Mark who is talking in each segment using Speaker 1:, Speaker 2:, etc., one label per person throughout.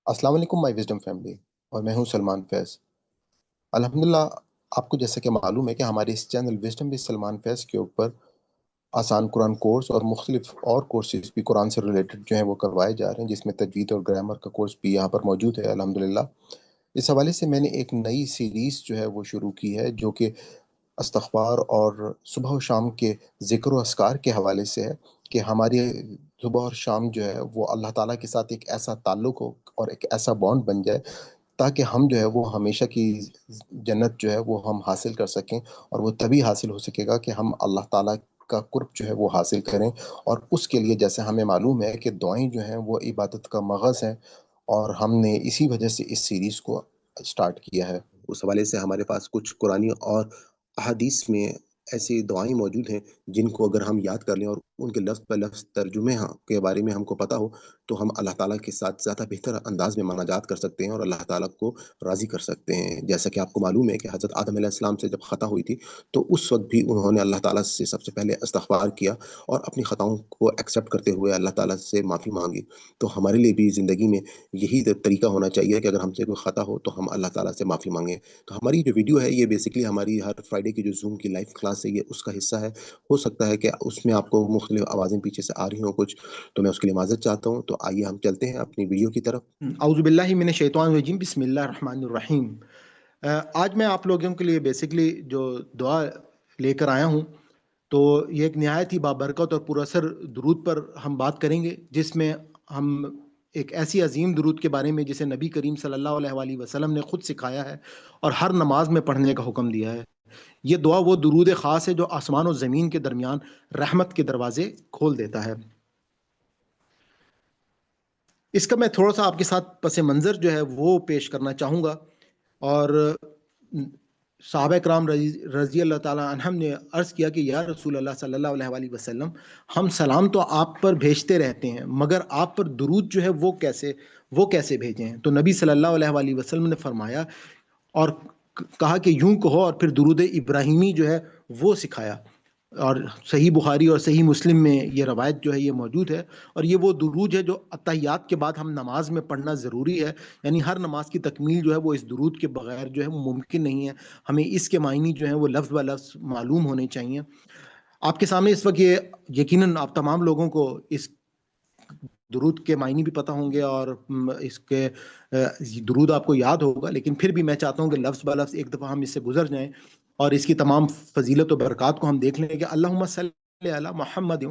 Speaker 1: السلام علیکم مائی wisdom family, اور میں ہوں سلمان فیض۔ الحمدللہ، آپ کو جیسا کہ معلوم ہے کہ ہمارے اس چینل وزڈم بھی سلمان فیض کے اوپر آسان قرآن کورس اور مختلف اور کورسز بھی قرآن سے ریلیٹڈ جو ہیں وہ کروائے جا رہے ہیں، جس میں تجوید اور گرامر کا کورس بھی یہاں پر موجود ہے الحمدللہ۔ اس حوالے سے میں نے ایک نئی سیریز جو ہے وہ شروع کی ہے، جو کہ استغفار اور صبح و شام کے ذکر و اذکار کے حوالے سے ہے، کہ ہماری صبح اور شام جو ہے وہ اللہ تعالیٰ کے ساتھ ایک ایسا تعلق ہو اور ایک ایسا بانڈ بن جائے، تاکہ ہم جو ہے وہ ہمیشہ کی جنت جو ہے وہ ہم حاصل کر سکیں۔ اور وہ تبھی حاصل ہو سکے گا کہ ہم اللہ تعالیٰ کا قرب جو ہے وہ حاصل کریں، اور اس کے لیے جیسے ہمیں معلوم ہے کہ دعائیں جو ہیں وہ عبادت کا مغز ہیں، اور ہم نے اسی وجہ سے اس سیریز کو سٹارٹ کیا ہے۔ اس حوالے سے ہمارے پاس کچھ قرآنی اور احادیث میں ایسی دعائیں موجود ہیں جن کو اگر ہم یاد کر لیں اور ان کے لفظ بہ لفظ ترجمے کے بارے میں ہم کو پتہ ہو، تو ہم اللہ تعالیٰ کے ساتھ زیادہ بہتر انداز میں مناجات کر سکتے ہیں اور اللہ تعالیٰ کو راضی کر سکتے ہیں۔ جیسا کہ آپ کو معلوم ہے کہ حضرت آدم علیہ السلام سے جب خطا ہوئی تھی، تو اس وقت بھی انہوں نے اللہ تعالیٰ سے سب سے پہلے استغفار کیا اور اپنی خطاؤں کو ایکسیپٹ کرتے ہوئے اللہ تعالیٰ سے معافی مانگی۔ تو ہمارے لیے بھی زندگی میں یہی طریقہ ہونا چاہیے کہ اگر ہم سے کوئی خطا ہو تو ہم اللہ تعالیٰ سے معافی مانگیں۔ تو ہماری جو ویڈیو ہے یہ بیسکلی ہماری ہر فرائیڈے کی جو زوم کی لائیو کلاس ہے، یہ اس کا حصہ ہے۔ ہو سکتا ہے کہ اس میں آپ کو مختلف آوازیں پیچھے سے آ رہی ہوں کچھ، تو میں اس کے لیے معذرت چاہتا ہوں۔ تو آئیے ہم چلتے ہیں اپنی ویڈیو کی طرف۔
Speaker 2: اعوذ باللہ من الشیطان الرجیم، بسم اللہ الرحمن الرحیم۔ آج میں آپ لوگوں کے لیے بیسکلی جو دعا لے کر آیا ہوں، تو یہ ایک نہایت ہی بابرکت اور پر اثر درود پر ہم بات کریں گے، جس میں ہم ایک ایسی عظیم درود کے بارے میں جسے نبی کریم صلی اللہ علیہ وآلہ وسلم نے خود سکھایا ہے اور ہر نماز میں پڑھنے کا حکم دیا ہے۔ یہ دعا وہ درود خاص ہے جو آسمان و زمین کے درمیان رحمت کے دروازے کھول دیتا ہے۔ اس کا میں تھوڑا سا آپ کے ساتھ پس منظر جو ہے وہ پیش کرنا چاہوں گا، اور صحابہ کرام رضی اللہ تعالیٰ عنہم نے عرض کیا کہ یا رسول اللہ صلی اللہ علیہ وآلہ وسلم، ہم سلام تو آپ پر بھیجتے رہتے ہیں، مگر آپ پر درود جو ہے وہ کیسے بھیجیں ہیں؟ تو نبی صلی اللہ علیہ وآلہ وسلم نے فرمایا اور کہا کہ یوں کہو، اور پھر درود ابراہیمی جو ہے وہ سکھایا۔ اور صحیح بخاری اور صحیح مسلم میں یہ روایت جو ہے یہ موجود ہے، اور یہ وہ درود ہے جو اتحیات کے بعد ہم نماز میں پڑھنا ضروری ہے۔ یعنی ہر نماز کی تکمیل جو ہے وہ اس درود کے بغیر جو ہے وہ ممکن نہیں ہے۔ ہمیں اس کے معنی جو ہیں وہ لفظ بہ لفظ معلوم ہونے چاہیے۔ آپ کے سامنے اس وقت یہ یقیناً آپ تمام لوگوں کو اس درود کے معنی بھی پتہ ہوں گے اور اس کے درود آپ کو یاد ہوگا، لیکن پھر بھی میں چاہتا ہوں کہ لفظ بہ لفظ ایک دفعہ ہم اس سے گزر جائیں اور اس کی تمام فضیلت و برکات کو ہم دیکھ لیں کہ اللہم صلی علی محمد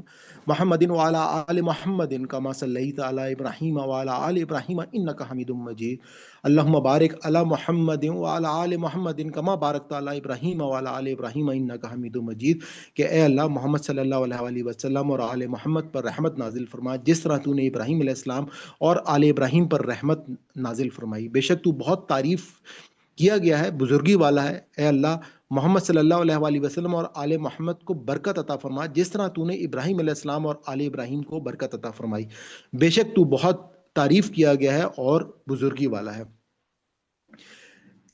Speaker 2: محمد وعلی آل محمد کما صلیت علی ابراہیم وعلی آل ابراہیم انک حمید مجید، اللہم بارک علی محمد وعلی آل محمد کما بارکت علی ابراہیم وعلی آل ابراہیم انک حمید مجید، کہ اے اللہ محمد صلی اللہ علیہ وآلہ وسلم اور آل محمد پر رحمت نازل فرما جس طرح تو نے ابراہیم علیہ السلام اور آل ابراہیم پر رحمت نازل فرمائی۔ بے شک تو بہت تعریف کیا گیا ہے، بزرگی والا ہے، اے اللہ محمد صلی اللہ علیہ وآلہ وسلم اور آل محمد کو برکت عطا فرما جس طرح تو نے ابراہیم علیہ السلام اور آل ابراہیم کو برکت عطا فرمائی۔ بے شک تو بہت تعریف کیا گیا ہے اور بزرگی والا ہے۔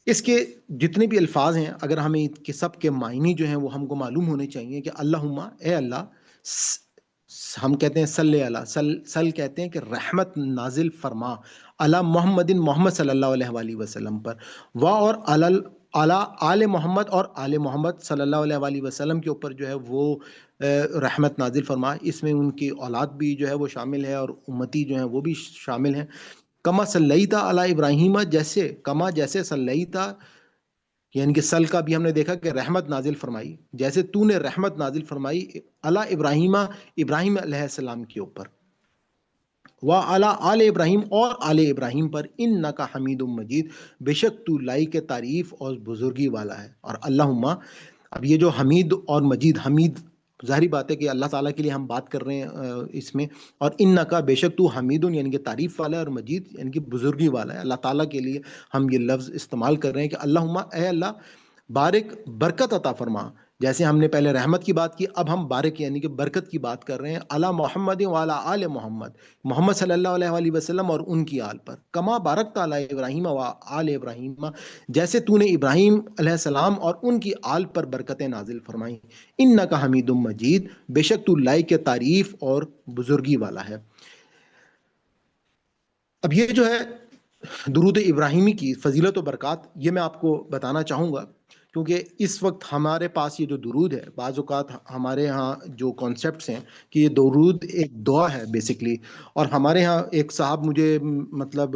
Speaker 2: اس کے جتنے بھی الفاظ ہیں، اگر ہمیں کے سب کے معنی جو ہیں وہ ہم کو معلوم ہونے چاہیے کہ اللہم، اے اللہ، ہم کہتے ہیں صلی اللہ، سل کہتے ہیں کہ رحمت نازل فرما، علی محمد، محمد صلی اللہ علیہ وآلہ وسلم پر، اور علی آل محمد، اور آل محمد صلی اللہ علیہ وآلہ وسلم کے اوپر جو ہے وہ رحمت نازل فرما۔ اس میں ان کی اولاد بھی جو ہے وہ شامل ہے اور امتی جو ہیں وہ بھی شامل ہیں۔ کما صلیتا علی ابراہیم، جیسے صلیتا، یعنی کہ سل کا بھی ہم نے دیکھا کہ رحمت نازل فرمائی، جیسے تو نے رحمت نازل فرمائی علی ابراہیم، ابراہیم علیہ السلام کے اوپر، وعلی آل ابراہیم، اور آل ابراہیم پر، انک حمید مجید، بے شک تو لائق تعریف اور بزرگی والا ہے۔ اور اللہم، اب یہ جو حمید اور مجید، حمید ظاہری بات ہے کہ اللہ تعالیٰ کے لیے ہم بات کر رہے ہیں اس میں، اور انکا، بے شک تو حمید یعنی کہ تعریف والا ہے، اور مجید یعنی کہ بزرگی والا ہے۔ اللہ تعالیٰ کے لیے ہم یہ لفظ استعمال کر رہے ہیں کہ اللہم، اے اللہ، بارک، برکت عطا فرما۔ جیسے ہم نے پہلے رحمت کی بات کی، اب ہم بارک یعنی کہ برکت کی بات کر رہے ہیں، علی محمد وعلی آل محمد، محمد صلی اللہ علیہ وآلہ وسلم اور ان کی آل پر، کما بارکت علی ابراہیم و آل ابراہیم، جیسے تو نے ابراہیم علیہ السلام اور ان کی آل پر برکتیں نازل فرمائیں، انک حمید مجید، بے شک تو لائق تعریف اور بزرگی والا ہے۔ اب یہ جو ہے درود ابراہیمی کی فضیلت و برکات یہ میں آپ کو بتانا چاہوں گا، کیونکہ اس وقت ہمارے پاس یہ جو درود ہے، بعض اوقات ہمارے ہاں جو کانسیپٹس ہیں کہ یہ درود ایک دعا ہے بیسکلی، اور ہمارے ہاں ایک صاحب مجھے مطلب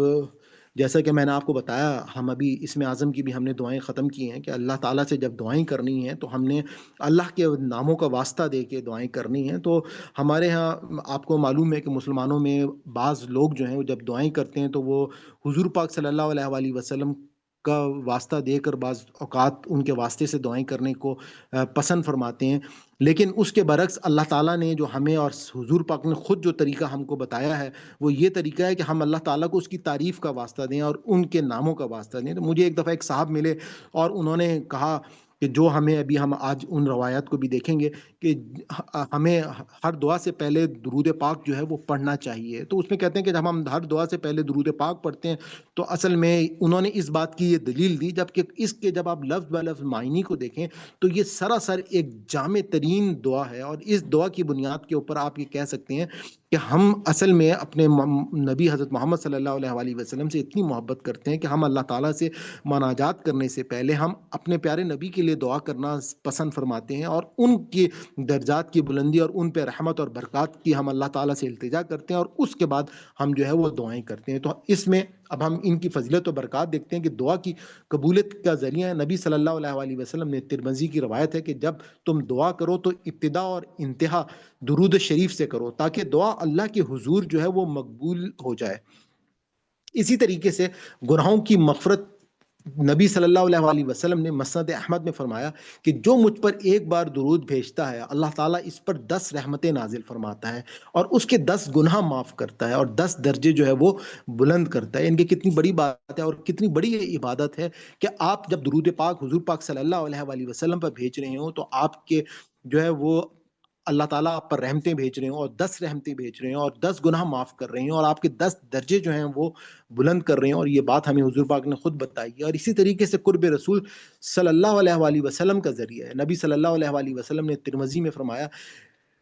Speaker 2: جیسا کہ میں نے آپ کو بتایا، ہم ابھی اسم اعظم کی بھی ہم نے دعائیں ختم کی ہیں کہ اللہ تعالیٰ سے جب دعائیں کرنی ہیں تو ہم نے اللہ کے ناموں کا واسطہ دے کے دعائیں کرنی ہیں۔ تو ہمارے ہاں آپ کو معلوم ہے کہ مسلمانوں میں بعض لوگ جو ہیں وہ جب دعائیں کرتے ہیں تو وہ حضور پاک صلی اللہ علیہ وآلہ وسلم کا واسطہ دے کر بعض اوقات ان کے واسطے سے دعائیں کرنے کو پسند فرماتے ہیں، لیکن اس کے برعکس اللہ تعالیٰ نے جو ہمیں اور حضور پاک نے خود جو طریقہ ہم کو بتایا ہے وہ یہ طریقہ ہے کہ ہم اللہ تعالیٰ کو اس کی تعریف کا واسطہ دیں اور ان کے ناموں کا واسطہ دیں۔ تو مجھے ایک دفعہ ایک صاحب ملے اور انہوں نے کہا کہ جو ہمیں ابھی ہم آج ان روایات کو بھی دیکھیں گے کہ ہمیں ہر دعا سے پہلے درود پاک جو ہے وہ پڑھنا چاہیے۔ تو اس میں کہتے ہیں کہ جب ہم ہر دعا سے پہلے درود پاک پڑھتے ہیں تو اصل میں انہوں نے اس بات کی یہ دلیل دی، جبکہ اس کے جب آپ لفظ بہ لفظ معنی کو دیکھیں تو یہ سراسر ایک جامع ترین دعا ہے، اور اس دعا کی بنیاد کے اوپر آپ یہ کہہ سکتے ہیں کہ ہم اصل میں اپنے نبی حضرت محمد صلی اللہ علیہ وآلہ وسلم سے اتنی محبت کرتے ہیں کہ ہم اللہ تعالیٰ سے مناجات کرنے سے پہلے ہم اپنے پیارے نبی کے لیے دعا کرنا پسند فرماتے ہیں، اور ان کے درجات کی بلندی اور ان پہ رحمت اور برکات کی ہم اللہ تعالیٰ سے التجا کرتے ہیں، اور اس کے بعد ہم جو ہے وہ دعائیں کرتے ہیں۔ تو اس میں اب ہم ان کی فضیلت و برکات دیکھتے ہیں کہ دعا کی قبولیت کا ذریعہ ہے۔ نبی صلی اللہ علیہ وآلہ وسلم نے، ترمذی کی روایت ہے کہ جب تم دعا کرو تو ابتدا اور انتہا درود شریف سے کرو تاکہ دعا اللہ کے حضور جو ہے وہ مقبول ہو جائے۔ اسی طریقے سے گناہوں کی مغفرت، نبی صلی اللہ علیہ وآلہ وسلم نے مسند احمد میں فرمایا کہ جو مجھ پر ایک بار درود بھیجتا ہے اللہ تعالیٰ اس پر 10 رحمتیں نازل فرماتا ہے اور اس کے 10 گناہ معاف کرتا ہے اور 10 درجے جو ہے وہ بلند کرتا ہے۔ ان کی کتنی بڑی بات ہے اور کتنی بڑی یہ عبادت ہے کہ آپ جب درود پاک حضور پاک صلی اللہ علیہ وآلہ وسلم پر بھیج رہے ہوں تو آپ کے جو ہے وہ اللہ تعالیٰ آپ پر رحمتیں بھیج رہے ہوں اور 10 رحمتیں بھیج رہے ہیں اور 10 گناہ معاف کر رہے ہیں اور آپ کے 10 درجے جو ہیں وہ بلند کر رہے ہیں، اور یہ بات ہمیں حضور پاک نے خود بتائی ہے۔ اور اسی طریقے سے قرب رسول صلی اللہ علیہ وآلہ وسلم کا ذریعہ ہے۔ نبی صلی اللہ علیہ وآلہ وسلم نے ترمذی میں فرمایا،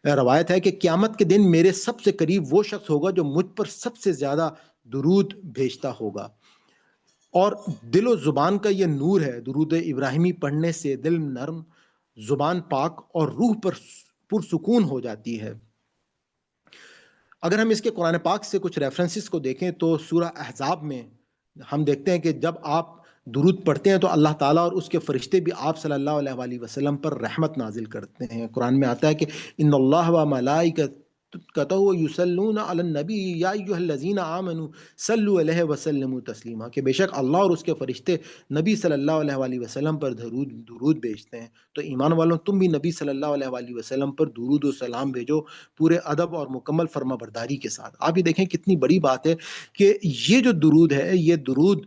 Speaker 2: روایت ہے کہ قیامت کے دن میرے سب سے قریب وہ شخص ہوگا جو مجھ پر سب سے زیادہ درود بھیجتا ہوگا، اور دل و زبان کا یہ نور ہے، درود ابراہیمی پڑھنے سے دل نرم، زبان پاک اور روح پر پرسکون ہو جاتی ہے۔ اگر ہم اس کے قرآن پاک سے کچھ ریفرنسز کو دیکھیں تو سورہ احزاب میں ہم دیکھتے ہیں کہ جب آپ درود پڑھتے ہیں تو اللہ تعالیٰ اور اس کے فرشتے بھی آپ صلی اللہ علیہ وآلہ وسلم پر رحمت نازل کرتے ہیں۔ قرآن میں آتا ہے کہ ان اللہ و ملائکتہ یصلون علی النبی یا ایھا الذین آمنوا صلوا علیہ وسلموا تسلیما، کہ بے شک اللہ اور اس کے فرشتے نبی صلی اللہ علیہ وآلہ وسلم پر درود بھیجتے ہیں، تو ایمان والوں تم بھی نبی صلی اللہ علیہ وآلہ وسلم پر درود و سلام بھیجو پورے ادب اور مکمل فرما برداری کے ساتھ۔ آپ یہ دیکھیں کتنی بڑی بات ہے کہ یہ جو درود ہے، یہ درود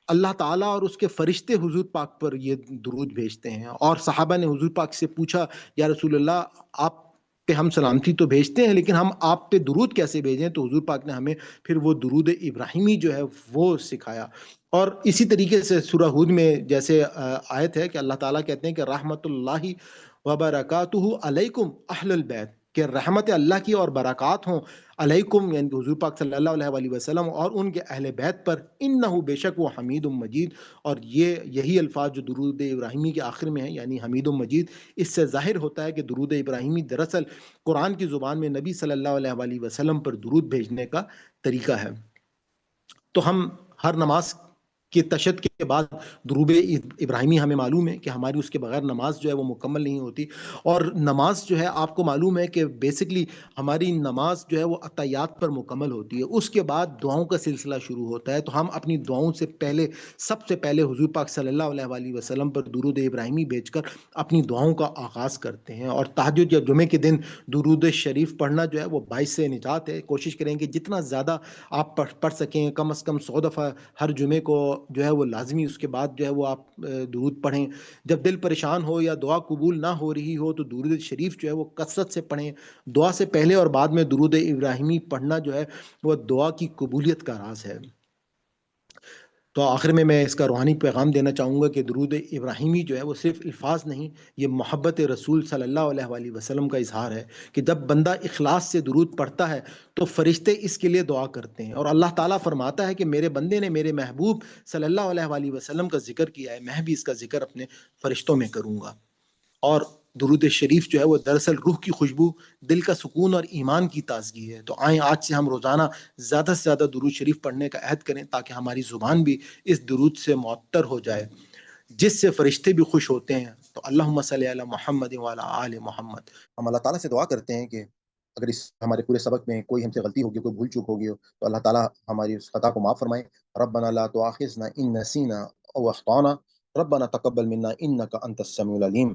Speaker 2: اللہ تعالیٰ اور اس کے فرشتے حضور پاک پر یہ درود بھیجتے ہیں، اور صحابہ نے حضور پاک سے پوچھا یا رسول اللہ آپ پہ ہم سلامتی تو بھیجتے ہیں لیکن ہم آپ پہ درود کیسے بھیجیں؟ تو حضور پاک نے ہمیں پھر وہ درود ابراہیمی جو ہے وہ سکھایا۔ اور اسی طریقے سے سورہ ہود میں جیسے آیت ہے کہ اللہ تعالیٰ کہتے ہیں کہ رحمت اللہ وبرکاتہ علیکم اہل البیت، کہ رحمت اللہ کی اور برکات ہوں علیکم، یعنی کہ حضور پاک صلی اللہ علیہ وآلہ وسلم اور ان کے اہل بیت پر، انہو بے شک وہ حمید مجید۔ اور یہی الفاظ جو درود ابراہیمی کے آخر میں ہیں یعنی حمید مجید، اس سے ظاہر ہوتا ہے کہ درود ابراہیمی دراصل قرآن کی زبان میں نبی صلی اللہ علیہ وآلہ وسلم پر درود بھیجنے کا طریقہ ہے۔ تو ہم ہر نماز کے تشہد کے بعد درود ابراہیمی ہمیں معلوم ہے کہ ہماری اس کے بغیر نماز جو ہے وہ مکمل نہیں ہوتی، اور نماز جو ہے آپ کو معلوم ہے کہ بیسکلی ہماری نماز جو ہے وہ عطیات پر مکمل ہوتی ہے، اس کے بعد دعاؤں کا سلسلہ شروع ہوتا ہے۔ تو ہم اپنی دعاؤں سے پہلے سب سے پہلے حضور پاک صلی اللہ علیہ وآلہ وسلم پر درود ابراہیمی بھیج کر اپنی دعاؤں کا آغاز کرتے ہیں، اور تہجد یا جمعے کے دن درود شریف پڑھنا جو ہے وہ باعث نجات ہے۔ کوشش کریں کہ جتنا زیادہ آپ پڑھ سکیں، کم از کم 100 دفعہ ہر جمعے کو جو ہے وہ لازمی، اس کے بعد جو ہے وہ آپ درود پڑھیں۔ جب دل پریشان ہو یا دعا قبول نہ ہو رہی ہو تو درود شریف جو ہے وہ کثرت سے پڑھیں۔ دعا سے پہلے اور بعد میں درود ابراہیمی پڑھنا جو ہے وہ دعا کی قبولیت کا راز ہے۔ تو آخر میں اس کا روحانی پیغام دینا چاہوں گا کہ درود ابراہیمی جو ہے وہ صرف الفاظ نہیں، یہ محبت رسول صلی اللہ علیہ وآلہ وسلم کا اظہار ہے کہ جب بندہ اخلاص سے درود پڑھتا ہے تو فرشتے اس کے لیے دعا کرتے ہیں، اور اللہ تعالیٰ فرماتا ہے کہ میرے بندے نے میرے محبوب صلی اللہ علیہ وآلہ وسلم کا ذکر کیا ہے، میں بھی اس کا ذکر اپنے فرشتوں میں کروں گا۔ اور درود شریف جو ہے وہ دراصل روح کی خوشبو، دل کا سکون اور ایمان کی تازگی ہے۔ تو آئیں آج سے ہم روزانہ زیادہ سے زیادہ درود شریف پڑھنے کا عہد کریں تاکہ ہماری زبان بھی اس درود سے معطر ہو جائے جس سے فرشتے بھی خوش ہوتے ہیں۔ تو اللہم صلی علی محمد وعلی آل محمد۔
Speaker 1: ہم اللہ تعالیٰ سے دعا کرتے ہیں کہ اگر اس ہمارے پورے سبق میں کوئی ہم سے غلطی ہوگی، کوئی بھول چوک ہوگی ہو، تو اللہ تعالیٰ ہماری اس خطا کو معاف فرمائے۔ ربنا لا تؤاخذنا ان نسینا او اخطانا ربنا تقبل منا انک انت السمیع العلیم۔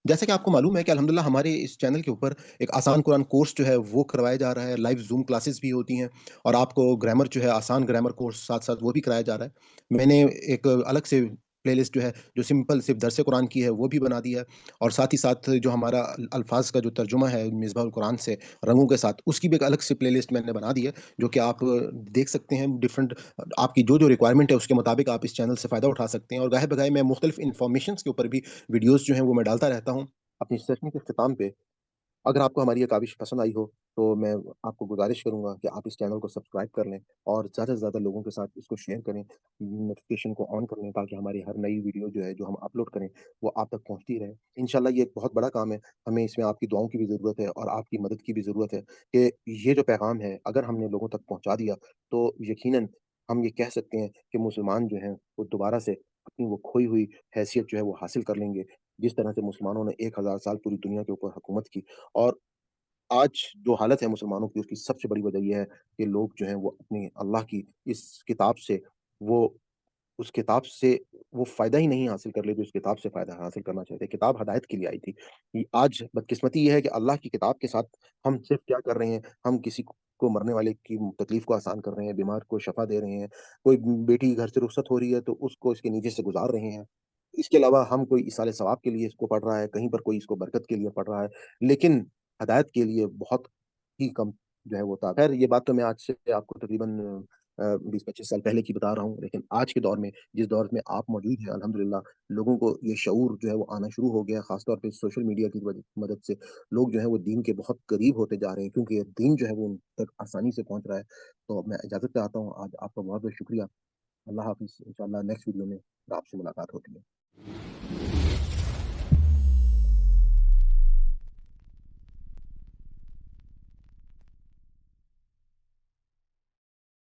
Speaker 1: جیسا کہ آپ کو معلوم ہے کہ الحمدللہ ہمارے اس چینل کے اوپر ایک آسان قرآن کورس جو ہے وہ کروایا جا رہا ہے، لائیو زوم کلاسز بھی ہوتی ہیں، اور آپ کو گرامر جو ہے آسان گرامر کورس ساتھ ساتھ وہ بھی کرایا جا رہا ہے۔ میں نے ایک الگ سے پلے لسٹ جو ہے جو سمپل صرف درس قرآن کی ہے وہ بھی بنا دی ہے، اور ساتھ ہی ساتھ جو ہمارا الفاظ کا جو ترجمہ ہے مصباح القرآن سے رنگوں کے ساتھ، اس کی بھی ایک الگ سے پلے لسٹ میں نے بنا دی ہے، جو کہ آپ دیکھ سکتے ہیں۔ ڈفرنٹ آپ کی جو ریکوائرمنٹ ہے اس کے مطابق آپ اس چینل سے فائدہ اٹھا سکتے ہیں، اور گاہے بگاہے میں مختلف انفارمیشنس کے اوپر بھی ویڈیوز جو ہیں وہ میں ڈالتا رہتا ہوں۔ اپنی سیشن کے اختتام پہ اگر آپ کو ہماری یہ کاوش پسند آئی ہو تو میں آپ کو گزارش کروں گا کہ آپ اس چینل کو سبسکرائب کر لیں اور زیادہ سے زیادہ لوگوں کے ساتھ اس کو شیئر کریں، نوٹیفیکیشن کو آن کر لیں تاکہ ہماری ہر نئی ویڈیو جو ہے جو ہم اپلوڈ کریں وہ آپ تک پہنچتی رہے۔ انشاءاللہ یہ ایک بہت بڑا کام ہے، ہمیں اس میں آپ کی دعاؤں کی بھی ضرورت ہے اور آپ کی مدد کی بھی ضرورت ہے کہ یہ جو پیغام ہے اگر ہم نے لوگوں تک پہنچا دیا تو یقیناً ہم یہ کہہ سکتے ہیں کہ مسلمان جو ہیں وہ دوبارہ سے اپنی وہ کھوئی ہوئی حیثیت جو ہے وہ حاصل کر لیں گے، جس طرح سے مسلمانوں نے 1000 سال پوری دنیا کے اوپر حکومت کی۔ اور آج جو حالت ہے مسلمانوں کی، اس کی سب سے بڑی وجہ یہ ہے کہ لوگ جو ہیں وہ اپنی اللہ کی اس کتاب سے وہ اس کتاب سے وہ فائدہ ہی نہیں حاصل کر لے جو اس کتاب سے فائدہ حاصل کرنا چاہتے۔ کتاب ہدایت کے لیے آئی تھی۔ آج بدقسمتی یہ ہے کہ اللہ کی کتاب کے ساتھ ہم صرف کیا کر رہے ہیں، ہم کسی کو مرنے والے کی تکلیف کو آسان کر رہے ہیں، بیمار کو شفا دے رہے ہیں، کوئی بیٹی گھر سے رخصت ہو رہی ہے تو اس کو اس کے نیچے سے گزار رہے ہیں۔ اس کے علاوہ ہم کوئی ایصال ثواب کے لیے اس کو پڑھ رہا ہے، کہیں پر کوئی اس کو برکت کے لیے پڑھ رہا ہے، لیکن ہدایت کے لیے بہت ہی کم جو ہے وہ تھا۔ خیر یہ بات تو میں آج سے آپ کو تقریباً 20-25 سال پہلے کی بتا رہا ہوں، لیکن آج کے دور میں جس دور میں آپ موجود ہیں الحمدللہ لوگوں کو یہ شعور جو ہے وہ آنا شروع ہو گیا، خاص طور پہ سوشل میڈیا کی مدد سے لوگ جو ہے وہ دین کے بہت قریب ہوتے جا رہے ہیں، کیونکہ یہ دین جو ہے وہ ان تک آسانی سے پہنچ رہا ہے۔ تو میں اجازت چاہتا ہوں، آج آپ کا بہت بہت شکریہ۔ اللہ حافظ، انشاءاللہ نیکسٹ ویڈیو میں آپ سے ملاقات ہوتی ہے۔